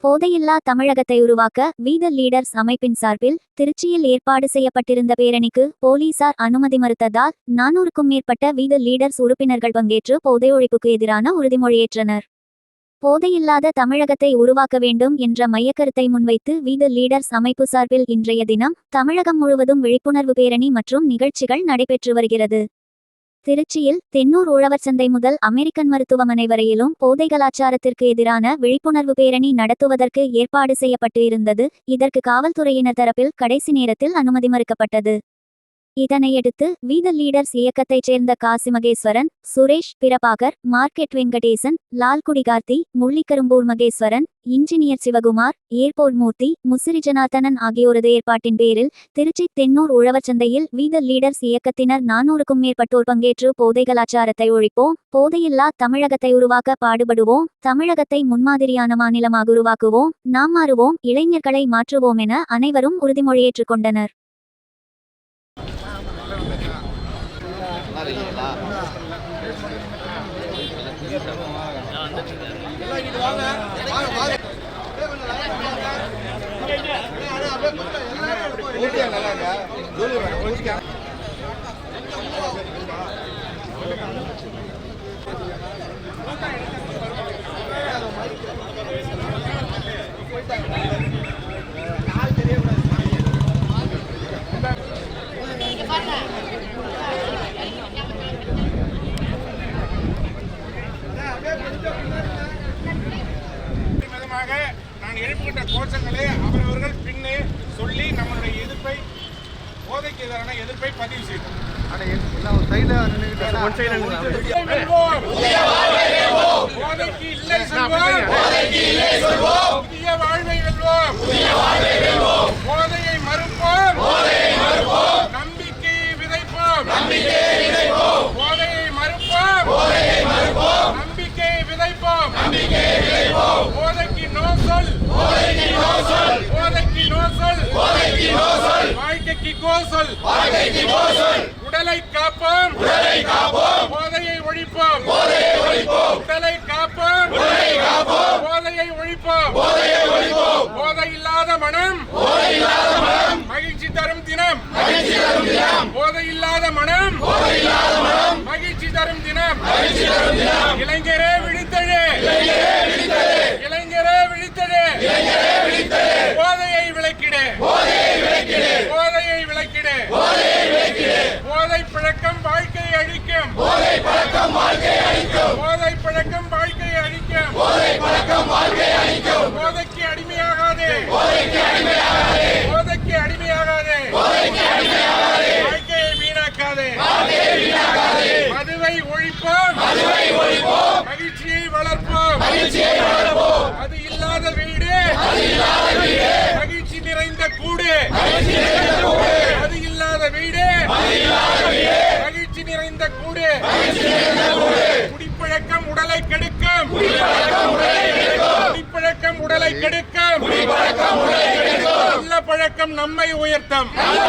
போதையில்லா தமிழகத்தை உருவாக்க we the leaders அமைப்பின் சார்பில் திருச்சியில் ஏற்பாடு செய்யப்பட்டிருந்த பேரணிக்கு போலீசார் அனுமதி மறுத்ததால் 400க்கும் மேற்பட்ட வி த லீடர்ஸ் உறுப்பினர்கள் பங்கேற்று போதை ஒழிப்புக்கு எதிரான உறுதிமொழியேற்றனர். போதையில்லாத தமிழகத்தை உருவாக்க வேண்டும் என்ற மையக்கருத்தை முன்வைத்து வி த லீடர்ஸ் அமைப்பு சார்பில் இன்றைய தினம் தமிழகம் முழுவதும் விழிப்புணர்வு பேரணி மற்றும் நிகழ்ச்சிகள் நடைபெற்று வருகிறது. திருச்சியில் தென்னூர் உழவர் சந்தை முதல் அமெரிக்கன் மருத்துவமனை வரையிலும் போதை கலாச்சாரத்திற்கு எதிரான விழிப்புணர்வு பேரணி நடத்துவதற்கு ஏற்பாடு செய்யப்பட்டு இருந்தது. இதற்கு காவல்துறையினர் தரப்பில் கடைசி நேரத்தில் அனுமதி மறுக்கப்பட்டது. இதனையடுத்து வி த லீடர்ஸ் இயக்கத்தைச் சேர்ந்த Kasi Maheswaran, Suresh, Prabhakar, market Venkatesan, Lalgudi Karthi, Mullikarumbur Maheswaran, engineer Sivakumar, airport Moorthy, Musiri Janarthanan ஆகியோரது ஏற்பாட்டின் பேரில் திருச்சி தென்னூர் உழவர் சந்தையில் வி த லீடர்ஸ் இயக்கத்தினர் 400க்கும் மேற்பட்டோர் பங்கேற்று போதை கலாச்சாரத்தை ஒழிப்போம், போதையில்லா தமிழகத்தை உருவாக்க பாடுபடுவோம், தமிழகத்தை முன்மாதிரியான மாநிலமாக உருவாக்குவோம், நாம் மாறுவோம், இளைஞர்களை மாற்றுவோம் என அனைவரும் உறுதிமொழியேற்றுக் கொண்டனர். நான் எழுப்புகின்ற கோஷங்களை அவரவர்கள் பின்னே சொல்லி நம்மளுடைய எதிர்ப்பை போதைக்கு எதிரான எதிர்ப்பை பதிவு செய்வோம். போதைக்கு இல்லை சொல்வோம், புதிய வாழ்வை வெல்வோம், போதையை மறுப்போம், நம்பிக்கையை விதைப்போம், போதையை மறுப்போம், நம்பிக்கையை விதைப்போம், போதைக்கு நோ சொல், போதைக்கு நோ சொல், வாழ்க்கைக்கு கோ சொல், உடலை காப்போம், போதையை ஒழிப்போம், உடலை காப்போம், போதையை ஒழிப்போம், போதை இல்லாத மனம் மகிழ்ச்சி தரும் தினம், போதை இல்லாத மனம் மகிழ்ச்சி தரும் தினம், இளைஞரே விழித்தழு, இளைஞரே விழித்தழு, போதையை விளக்கிடு, போதையை விளக்கிடு, போதை பழக்கம் வாழ்க்கையை அழிக்கும், போதை பழக்கம் வாழ்க்கையை அழிக்கும், போதைக்கு அடிமையாகாதே, போதைக்கு அடிமையாகாதே, வாழ்க்கையை வீணாக்காதே, மதுவை ஒழிப்போம், மகிழ்ச்சியை வளர்ப்போம், அது இல்லாத வீடு மகிழ்ச்சி நிறைந்த கூடு, அது இல்லாத வீடு மகிழ்ச்சி நிறைந்த கூடு, குடிப்பழக்கம் உடலை கெடுக்கும், குடிப்பழக்கம் உடலை கெடுக்கும், நல்ல பழக்கம் நம்மை உயர்த்தும், நல்ல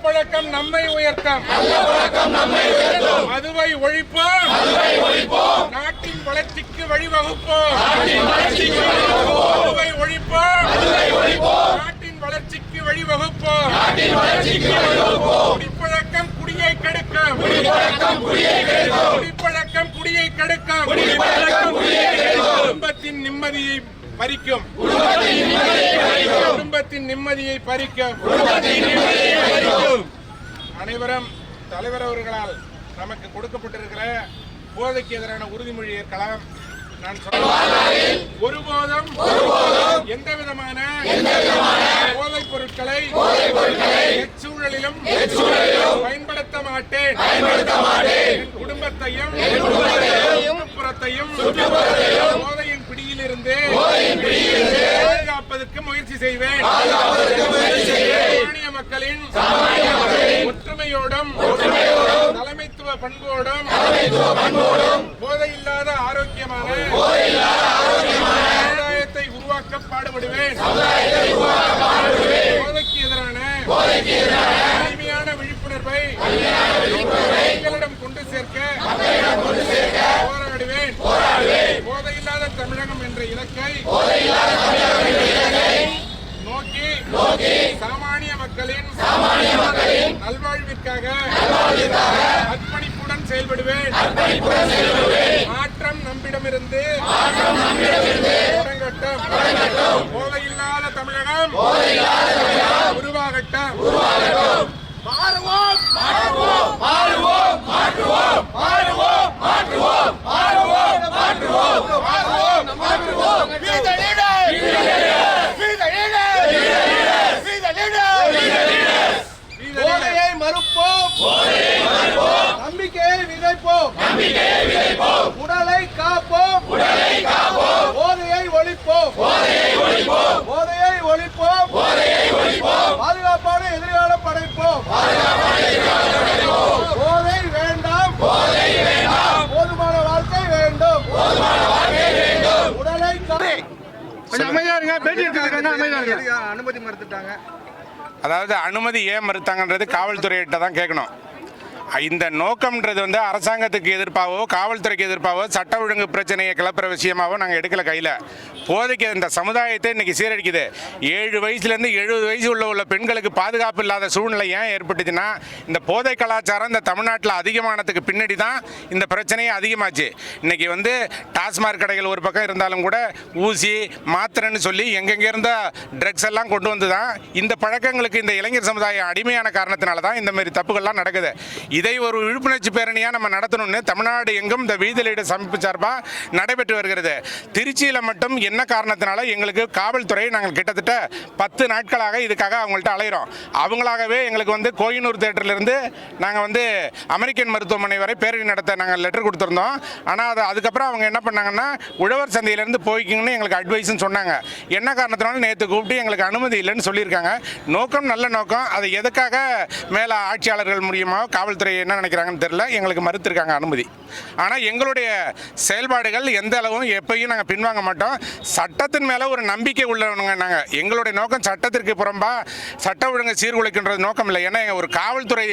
பழக்கம் நம்மை உயர்த்தும், மதுவை ஒழிப்போம், நாட்டின் வளர்ச்சிக்கு வழிவகுப்போம், மதுவை ஒழிப்போம், நாட்டின் வளர்ச்சிக்கு வழிவகுப்போம், குடிப்பழக்கம் குடியை கெடுக்கும், குடிப்பழக்கம் குடியை கெடுக்கும், குடும்பத்தின் நிம்மதியை பறிக்கும், குடும்பத்தின் நிம்மதியை பறிக்கும். அனைவரும் தலைவர் அவர்களால் நமக்கு கொடுக்கப்பட்டிருக்கிற போதைக்கு எதிரான உறுதிமொழி ஏற்கலாம். நான் ஒருபோதும் எந்த விதமான போதைப் பொருட்களை எச்சூழலிலும் பயன்படுத்த மாட்டேன், என் குடும்பத்தையும் சுற்றுப்புறத்தையும் போதையின் பிடியிலிருந்து பாதுகாப்பதற்கு முயற்சி செய்வேன். சாமானிய மக்களின் ஒற்றுமையோடும் தலைமைத்துவ பண்போடும் போதையில்லாத ஆரோக்கியமான சமுதாயத்தை உருவாக்க பாடுபடுவேன். போதைக்கு எதிரான எளிமையான விழிப்புணர்வை மக்களிடம் கொண்டு சேர்க்க போராடுவேன். போதையில்லாத தமிழகம் என்ற இலக்கை அர்ப்பணிப்புடன் செயல்படுவேன். மாற்றம் நம்மிடமிருந்து தொடங்கட்டும். போதையில்லாத தமிழகம் உருவாகட்டும். மாறுவோம் மாற்றுவோம் மாறுவோம் மாற்றுவோம் மாறுவோம் மாற்றுவோம் மாறுவோம் மாற்றுவோம் மாறுவோம் மாற்றுவோம். We the leaders. We the leaders. We the leaders. போதையை மறுப்போம். நம்பிக்கையை விதைப்போம். உடலை காப்போம். போதையை ஒழிப்போம். போதையை ஒழிப்போம். பாதுகாப்பான எதிர்காலம் படைப்போம். போதை வேண்டாம். போதுமான வாழ்க்கை வேண்டும். உடலை அமைதியா இருங்க. பேட்டி அமைதியா அனுமதி மறுத்துட்டாங்க. அதாவது அனுமதி ஏன் மறுத்தாங்கன்றது காவல்துறையிட்ட தான் கேட்கணும். இந்த நோக்கம்ன்றது வந்து அரசாங்கத்துக்கு எதிர்ப்பாவோ காவல்துறைக்கு எதிர்ப்பாவோ சட்ட ஒழுங்கு பிரச்சனையை கிளப்புற விஷயமாவோ நாங்கள் எடுக்கல கையில். போதைக்கு இந்த சமுதாயத்தை இன்னைக்கு சீரழிக்குது. 7 வயசுலேருந்து 70 வயசு உள்ள பெண்களுக்கு பாதுகாப்பு இல்லாத சூழ்நிலை ஏன் ஏற்பட்டுச்சுன்னா இந்த போதை கலாச்சாரம் இந்த தமிழ்நாட்டில் அதிகமானதுக்கு பின்னாடி தான் இந்த பிரச்சனையே அதிகமாச்சு. இன்னைக்கு வந்து டாஸ்மாக் கடைகள் ஒரு பக்கம் இருந்தாலும் கூட ஊசி மாத்திரைன்னு சொல்லி எங்கெங்கே இருந்த ட்ரக்ஸ் எல்லாம் கொண்டு வந்து தான் இந்த பழக்கங்களுக்கு இந்த இளைஞர் சமுதாயம் அடிமையான காரணத்தினால தான் இந்த மாதிரி தப்புகள்லாம் நடக்குது. இதை ஒரு விழிப்புணர்ச்சி பேரணியாக நம்ம நடத்தணும்னு தமிழ்நாடு எங்கும் இந்த வீதி லீடர்ஸ் அமைப்பு சார்பாக நடைபெற்று வருகிறது. திருச்சியில் மட்டும் என்ன காரணத்தினால எங்களுக்கு காவல்துறை நாங்கள் கிட்டத்தட்ட 10 நாட்களாக இதுக்காக அவங்கள்ட்ட அலைகிறோம். அவங்களாகவே எங்களுக்கு வந்து கோயினூர் தேட்டர்லேருந்து நாங்கள் வந்து அமெரிக்கன் மருத்துவமனை வரை பேரணி நடத்த நாங்கள் லெட்டர் கொடுத்துருந்தோம். ஆனால் அதுக்கப்புறம் அவங்க என்ன பண்ணாங்கன்னா உழவர் சந்தையிலேருந்து போய்க்கிங்கன்னு எங்களுக்கு அட்வைஸ்ன்னு சொன்னாங்க. என்ன காரணத்தினாலும் நேற்று கூப்பிட்டு எங்களுக்கு அனுமதி இல்லைன்னு சொல்லியிருக்காங்க. நோக்கம் நல்ல நோக்கம். அதை எதுக்காக மேலே ஆட்சியாளர்கள் மூலியமாக காவல்துறை என்ன நினைக்கிறாங்கன்னு தெரியல. எங்களுக்கு மறுத்திருக்காங்க அனுமதி. ஆனால் எங்களுடைய செயல்பாடுகள் எந்த அளவும் எப்பயும் நாங்கள் பின்வாங்க மாட்டோம். சட்டத்தின் மேலே ஒரு நம்பிக்கை உள்ளவங்க நாங்கள். எங்களுடைய நோக்கம் சட்டத்திற்கு புறம்பா சட்ட ஒழுங்கை சீர்குலைக்கின்றது நோக்கம் இல்லை. ஏன்னா ஒரு காவல்துறை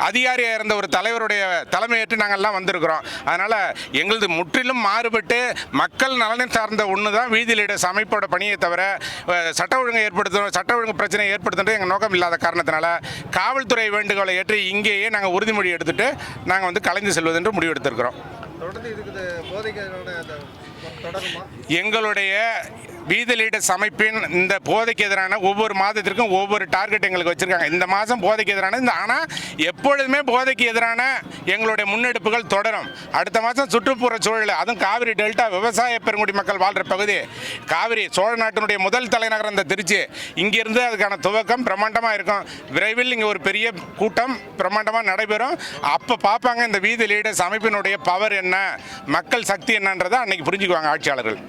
அதிகாரியாக இருந்த ஒரு தலைவருடைய தலைமையேற்று நாங்கள்லாம் வந்திருக்கிறோம். அதனால் எங்களது முற்றிலும் மாறுபட்டு மக்கள் நலன் சார்ந்த ஒன்று தான் வீதி லீடர்ஸ் அமைப்போட பணியை தவிர சட்ட ஒழுங்கை ஏற்படுத்தணும் சட்ட ஒழுங்கு பிரச்சனை ஏற்படுத்துறது எங்கள் நோக்கம் இல்லாத காரணத்தினால காவல்துறை வேண்டுகோளை ஏற்று இங்கேயே நாங்கள் உறுதிமொழி எடுத்துட்டு நாங்கள் வந்து கலைந்து செல்வது என்று முடிவெடுத்திருக்கிறோம். எங்களுடைய வீதி லீடர்ஸ் அமைப்பின் இந்த போதைக்கு எதிரான ஒவ்வொரு மாதத்திற்கும் ஒவ்வொரு டார்கெட் எங்களுக்கு வச்சுருக்காங்க. இந்த மாதம் போதைக்கு எதிரான ஆனால் எப்பொழுதுமே போதைக்கு எதிரான எங்களுடைய முன்னெடுப்புகள் தொடரும். அடுத்த மாதம் சுற்றுப்புற சூழல், அதுவும் காவிரி டெல்டா விவசாய பெருங்குடி மக்கள் வாழ்கிற பகுதி, காவிரி சோழ நாட்டினுடைய முதல் தலைநகரம் இந்த திருச்சி. இங்கிருந்து அதுக்கான துவக்கம் பிரம்மாண்டமாக இருக்கும். விரைவில் இங்கே ஒரு பெரிய கூட்டம் பிரம்மாண்டமாக நடைபெறும். அப்போ பார்ப்பாங்க இந்த வீதி லீடர்ஸ் அமைப்பினுடைய பவர் என்ன, மக்கள் சக்தி என்னன்றதை அன்னைக்கு புரிஞ்சுக்குவாங்க ஆட்சியாளர்கள்.